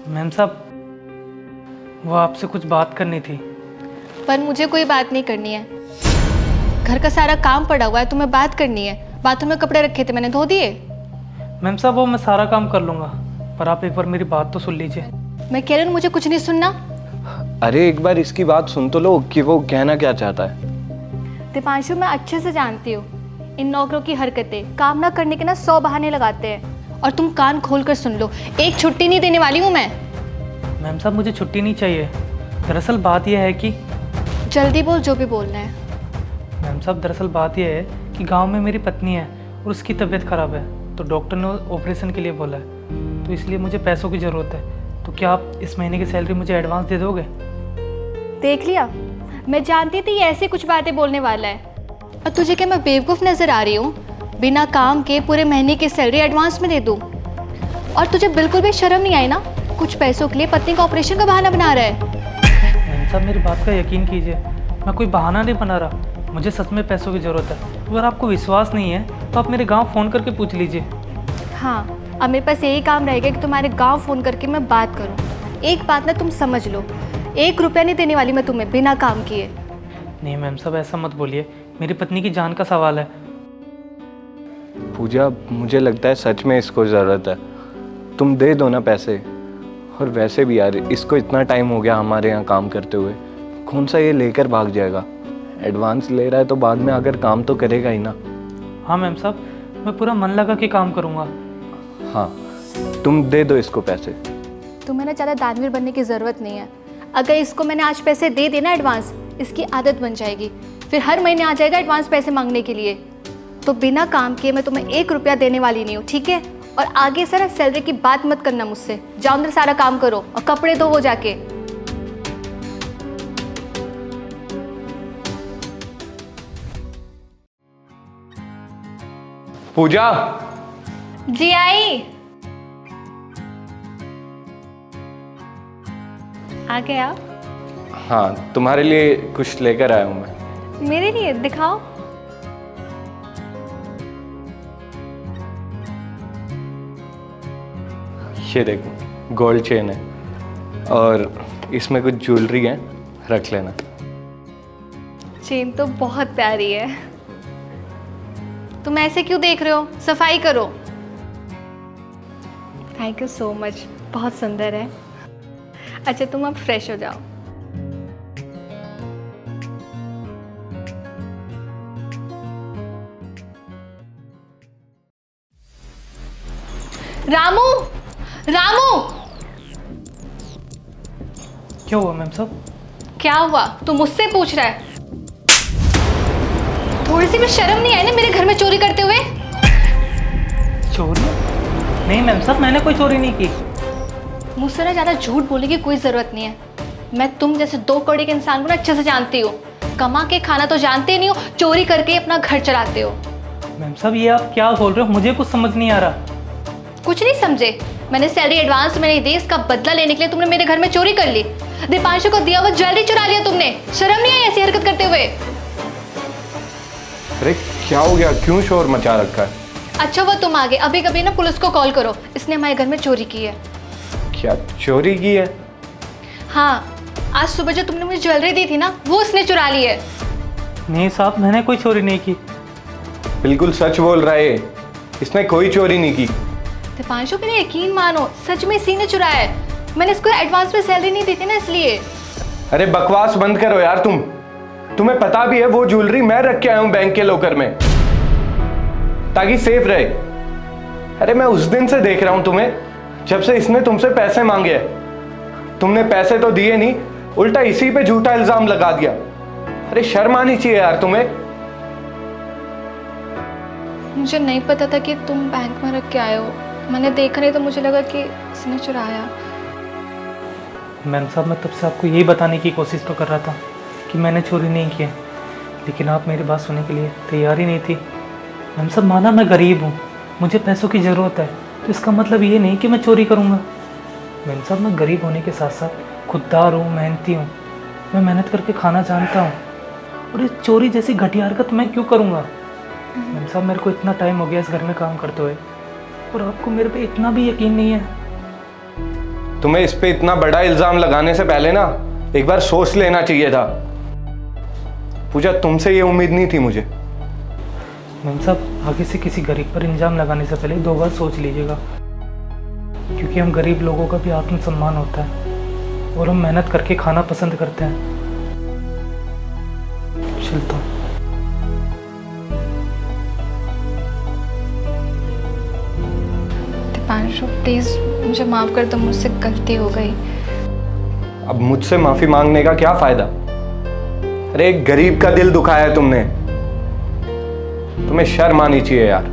Ma'am साहब, वो आपसे कुछ बात करनी थी। पर मुझे कोई बात नहीं करनी है। घर का सारा काम पड़ा हुआ है, तुम्हें बात करनी है। बाथरूम में कपड़े रखे थे, मैंने धो दिए। मैम साहब, वो मैं सारा काम कर लूँगा, पर आप एक बार मेरी बात तो सुन लीजिए। मैं कह रही हूँ मुझे कुछ नहीं सुनना। अरे एक बार इसकी बात सुन तो लो कि वो कहना क्या चाहता है। दीपांशु, मैं अच्छे से जानती हूँ इन नौकरों की हरकतें। काम ना करने के ना 100 बहाने लगाते हैं। और तुम कान खोल कर सुन लो, एक छुट्टी नहीं देने वाली हूँ मैं। मैम साहब, मुझे छुट्टी नहीं चाहिए। दरअसल बात यह है कि जल्दी बोल, जो भी बोलना है। मैम साहब, दरअसल बात यह है कि गांव में मेरी पत्नी है और उसकी तबीयत ख़राब है, तो डॉक्टर ने ऑपरेशन के लिए बोला है, तो इसलिए मुझे पैसों की ज़रूरत है। तो क्या आप इस महीने की सैलरी मुझे एडवांस दे दोगे? देख लिया, मैं जानती थी ये ऐसे कुछ बातें बोलने वाला है। और तुझे क्या मैं बेवकूफ़ नज़र आ रही हूँ? बिना काम के पूरे महीने की सैलरी एडवांस में दे दूँ? और तुझे बिल्कुल भी शर्म नहीं आई ना? कुछ पैसों के लिए पत्नी का ऑपरेशन का बहाना बना रहा है। मैम साहब, मेरी बात का यकीन कीजिए, मैं कोई बहाना नहीं बना रहा। मुझे सच में पैसों की ज़रूरत है। अगर आपको विश्वास नहीं है तो आप मेरे गांव फ़ोन करके पूछ लीजिए। हाँ, अब मेरे पास यही काम रहेगा कि तुम्हारे गांव फ़ोन करके मैं बात करूं। एक बात ना तुम समझ लो, 1 रुपया नहीं देने वाली मैं तुम्हें बिना काम किए। नहीं मैम साहब, ऐसा मत बोलिए, मेरी पत्नी की जान का सवाल है। पूजा, मुझे लगता है सच में इसको ज़रूरत है। तुम दे दो ना पैसे। और वैसे भी यार, इसको इतना टाइम हो गया हमारे यहाँ काम करते हुए, कौन सा ये लेकर भाग जाएगा। एडवांस ले रहा है तो बाद में आकर काम तो करेगा ही ना। हाँ मैम साहब, मैं पूरा मन लगा के काम करूँगा। हाँ, तुम दे दो इसको पैसे। तुम्हें ना ज़्यादा दानवीर बनने की ज़रूरत नहीं है। अगर इसको मैंने आज पैसे दे देना एडवांस, इसकी आदत बन जाएगी। फिर हर महीने आ जाएगा एडवांस पैसे मांगने के लिए। तो बिना काम किए मैं तुम्हें 1 रुपया देने वाली नहीं हूँ, ठीक है? और आगे से ना सैलरी की बात मत करना मुझसे। जाओ अंदर सारा काम करो और कपड़े धो वो जाके। पूजा, जी आई। आ गया? हाँ, तुम्हारे लिए कुछ लेकर आया हूँ मैं। मेरे लिए दिखाओ। ये देखो, गोल्ड चेन है और इसमें कुछ ज्वेलरी है, रख लेना। चेन तो बहुत प्यारी है। तुम ऐसे क्यों देख रहे हो? सफाई करो। थैंक यू सो मच, बहुत सुंदर है। अच्छा, तुम अब फ्रेश हो जाओ। रामू, रामू! क्या हुआ मैम साहब? क्या हुआ? तू मुझसे पूछ रहा है? थोड़ी सी भी शर्म नहीं आई ना मेरे घर में चोरी करते हुए? चोरी? नहीं मैम साहब, मैंने कोई चोरी नहीं की। मुझसे ना ज़्यादा झूठ बोलने की कोई ज़रूरत नहीं है। मैं तुम जैसे 2 कौड़ी के इंसान को ना अच्छे से जानती हूँ। कमा के खाना तो जानते नहीं हो, चोरी करके अपना घर चलाते हो। मैम साहब, ये आप क्या बोल रहे हो? मुझे कुछ समझ नहीं आ रहा। कुछ नहीं समझे? मैंने सैलरी एडवांस में नहीं दी, इसका बदला लेने के लिए तुमने मेरे घर में चोरी कर ली। दीपांशु को दिया हुआ ज्वेलरी चुरा लिया तुमने। शर्म नहीं आई ऐसी हरकत करते हुए? अरे क्या हो गया, क्यों शोर मचा रखा है? अच्छा वो तुम आगे, अभी कभी ना पुलिस को कॉल करो, इसने हमारे घर में चोरी की है। क्या चोरी की है? हाँ, आज सुबह जो तुमने मुझे ज्वेलरी दी थी ना, वो उसने चुरा ली है। नहीं साहब, मैंने कोई चोरी नहीं की। बिल्कुल सच बोल रहा है, इसने कोई चोरी नहीं की। दीपांशु, मेरे यकीन मानो, सच में इसी ने चुराया है। मैंने इसको एडवांस में सैलरी नहीं दी थी ना, इसलिए। अरे बकवास बंद करो यार तुम। तुम्हें पता भी है वो ज्वेलरी मैं रख के आया हूं बैंक के लॉकर में, ताकि सेफ रहे। अरे मैं उस दिन से देख रहा हूं तुम्हें, जब से इसने तुमसे पैसे मांगे हैं। तुमने पैसे तो दिए नहीं, उल्टा इसी पे झूठा इल्जाम लगा दिया। अरे शर्म आनी चाहिए यार तुम्हें। मुझे नहीं पता था कि तुम बैंक में रख के आए हो। मैंने देखा नहीं तो मुझे लगा कि इसने चुराया। मैम साहब, मैं तब से आपको यही बताने की कोशिश तो कर रहा था कि मैंने चोरी नहीं की है, लेकिन आप मेरी बात सुनने के लिए तैयार ही नहीं थी। मैम साहब, माना मैं गरीब हूँ, मुझे पैसों की ज़रूरत है, तो इसका मतलब ये नहीं कि मैं चोरी करूँगा। मैम साहब, मैं गरीब होने के साथ साथ खुददार हूँ, मेहनती हूँ। मैं मेहनत करके खाना जानता हूँ, और इस चोरी जैसी घटिया हरकत मैं क्यों करूँगा? मैम साहब, मेरे को इतना टाइम हो गया इस घर में काम करते हुए, और आपको मेरे पे इतना भी यकीन नहीं है। तुम्हें इस पे इतना बड़ा इल्जाम लगाने से पहले ना एक बार सोच लेना चाहिए था। पूजा, तुमसे ये उम्मीद नहीं थी मुझे। मैम साहब, आगे से किसी गरीब पर इल्ज़ाम लगाने से पहले 2 बार सोच लीजिएगा, क्योंकि हम गरीब लोगों का भी आत्मसम्मान होता है और हम मेहनत करके खाना पसंद करते हैं। चलता हूँ। दीपांशु प्लीज़ मुझे माफ़ कर दो, मुझसे गलती हो गई। अब मुझसे माफी मांगने का क्या फायदा? अरे एक गरीब का दिल दुखाया है तुमने, तुम्हें शर्म आनी चाहिए यार।